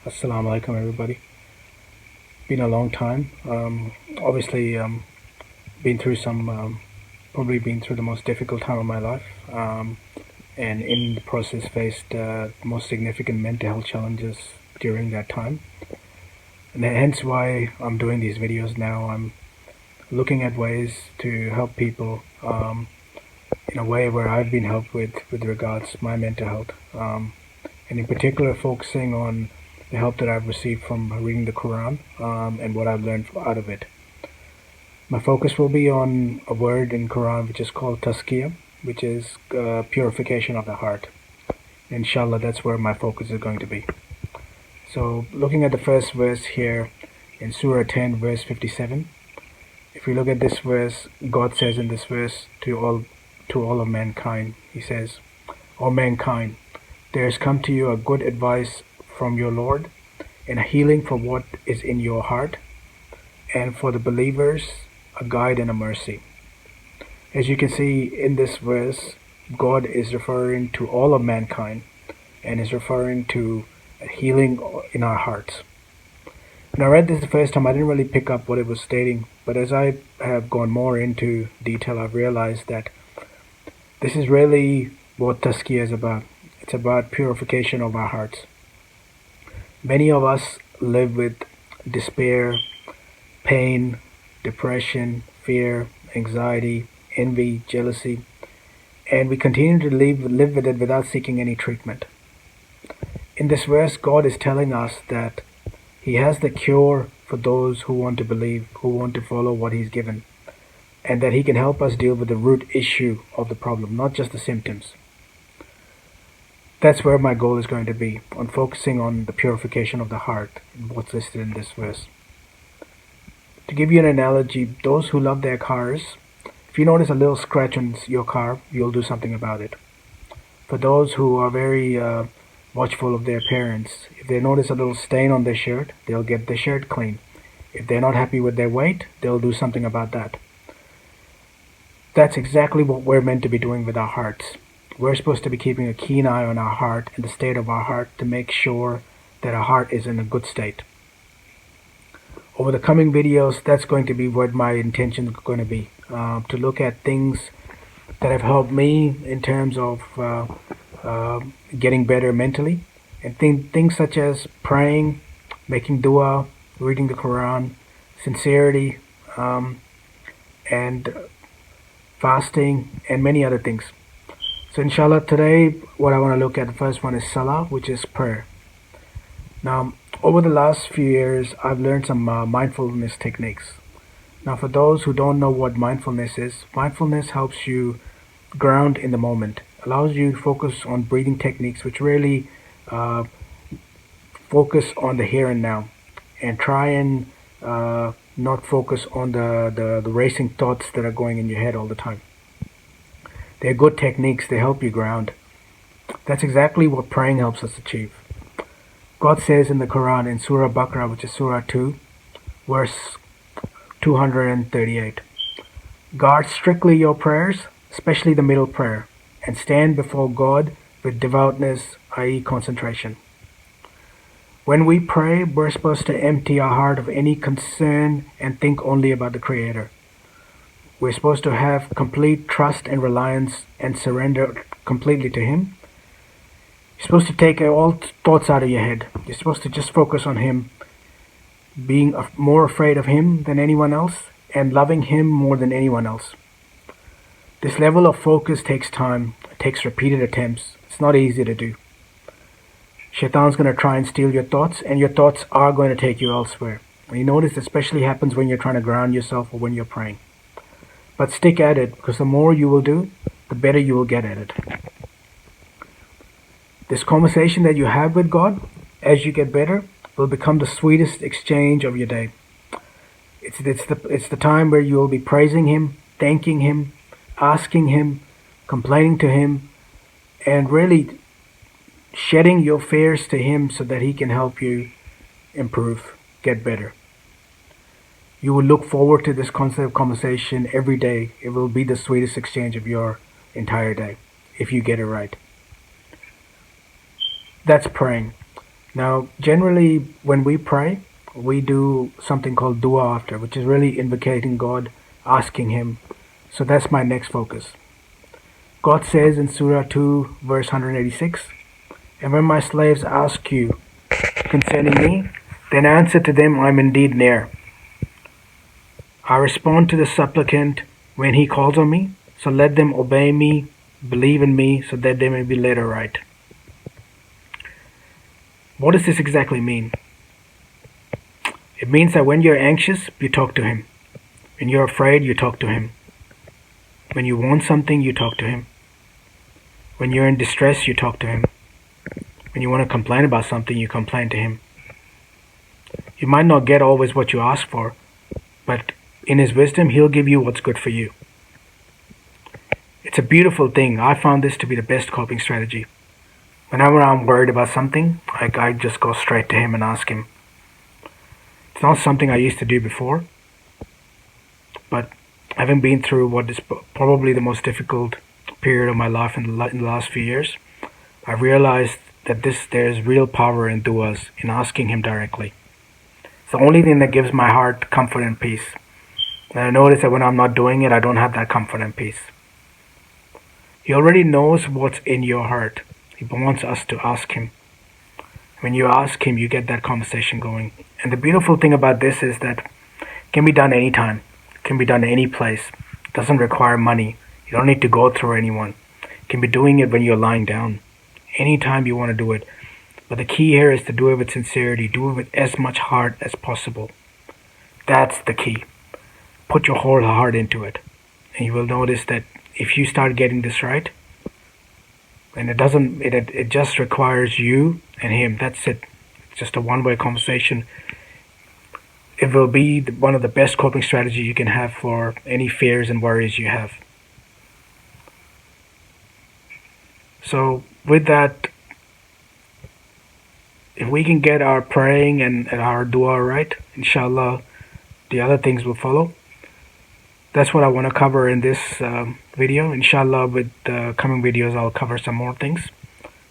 Assalamu alaikum, everybody. Been a long time. Obviously, been through probably been through the most difficult time of my life, and in the process faced most significant mental health challenges during that time. And hence why I'm doing these videos now. I'm looking at ways to help people in a way where I've been helped with regards to my mental health, and in particular focusing on the help that I've received from reading the Quran, and what I've learned out of it. My focus will be on a word in Quran which is called Tazkiyah, which is purification of the heart. Inshallah, that's where my focus is going to be. So, looking at the first verse here in Surah 10, verse 57, if we look at this verse, God says in this verse to all of mankind, He says, "O mankind, there has come to you a good advice from your Lord, and a healing for what is in your heart, and for the believers a guide and a mercy." As you can see in this verse, God is referring to all of mankind and is referring to a healing in our hearts. When I read this the first time, I didn't really pick up what it was stating, but as I have gone more into detail, I've realized that this is really what Tazkiyah is about. It's about purification of our hearts. Many of us live with despair, pain, depression, fear, anxiety, envy, jealousy, and we continue to live with it without seeking any treatment. In this verse, God is telling us that He has the cure for those who want to believe, who want to follow what He's given, and that He can help us deal with the root issue of the problem, not just the symptoms. That's where my goal is going to be, on focusing on the purification of the heart, what's listed in this verse. To give you an analogy, those who love their cars, if you notice a little scratch on your car, you'll do something about it. For those who are very watchful of their appearance, if they notice a little stain on their shirt, they'll get their shirt clean. If they're not happy with their weight, they'll do something about that. That's exactly what we're meant to be doing with our hearts. We're supposed to be keeping a keen eye on our heart and the state of our heart to make sure that our heart is in a good state. Over the coming videos, that's going to be what my intention is going to be, to look at things that have helped me in terms of getting better mentally, and things such as praying, making dua, reading the Quran, sincerity, and fasting, and many other things. So inshallah, today what I want to look at, the first one is salah, which is prayer. Now, over the last few years, I've learned some mindfulness techniques. Now, for those who don't know what mindfulness helps you ground in the moment, allows you to focus on breathing techniques which really focus on the here and now, and try and not focus on the racing thoughts that are going in your head all the time. They're good techniques, they help you ground. That's exactly what praying helps us achieve. God says in the Quran, in Surah Baqarah, which is Surah 2, verse 238, "Guard strictly your prayers, especially the middle prayer, and stand before God with devoutness, i.e. concentration." When we pray, we're supposed to empty our heart of any concern and think only about the Creator. We're supposed to have complete trust and reliance and surrender completely to Him. You're supposed to take all thoughts out of your head. You're supposed to just focus on Him, being more afraid of Him than anyone else, and loving Him more than anyone else. This level of focus takes time. It takes repeated attempts. It's not easy to do. Shaitan's going to try and steal your thoughts, and your thoughts are going to take you elsewhere. And you notice this especially happens when you're trying to ground yourself or when you're praying. But stick at it, because the more you will do, the better you will get at it. This conversation that you have with God, as you get better, will become the sweetest exchange of your day. It's the time where you will be praising Him, thanking Him, asking Him, complaining to Him, and really shedding your fears to Him so that He can help you improve, get better. You will look forward to this concept conversation every day. It will be the sweetest exchange of your entire day, if you get it right. That's praying. Now, generally, when we pray, we do something called dua after, which is really invocating God, asking Him. So that's my next focus. God says in Surah 2, verse 186, "And when my slaves ask you concerning me, then answer to them, I am indeed near. I respond to the supplicant when he calls on me, so let them obey me, believe in me, so that they may be led aright." What does this exactly mean? It means that when you're anxious, you talk to Him. When you're afraid, you talk to Him. When you want something, you talk to Him. When you're in distress, you talk to Him. When you want to complain about something, you complain to Him. You might not get always what you ask for, but in His wisdom, He'll give you what's good for you. It's a beautiful thing. I found this to be the best coping strategy. Whenever I'm worried about something, I just go straight to Him and ask Him. It's not something I used to do before, but having been through what is probably the most difficult period of my life in the last few years, I realized that there's real power in duas, in asking Him directly. It's the only thing that gives my heart comfort and peace. And I notice that when I'm not doing it, I don't have that comfort and peace. He already knows what's in your heart. He wants us to ask Him. When you ask Him, you get that conversation going. And the beautiful thing about this is that it can be done anytime. It can be done any place. It doesn't require money. You don't need to go through anyone. You can be doing it when you're lying down. Anytime you want to do it. But the key here is to do it with sincerity. Do it with as much heart as possible. That's the key. Put your whole heart into it. And you will notice that if you start getting this right, and it just requires you and Him. That's it. It's just a one-way conversation. It will be one of the best coping strategies you can have for any fears and worries you have. So with that, if we can get our praying and our dua right, inshallah, the other things will follow. That's what I want to cover in this video. Inshallah, with the coming videos, I'll cover some more things.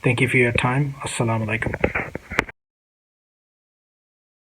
Thank you for your time. Assalamu alaikum.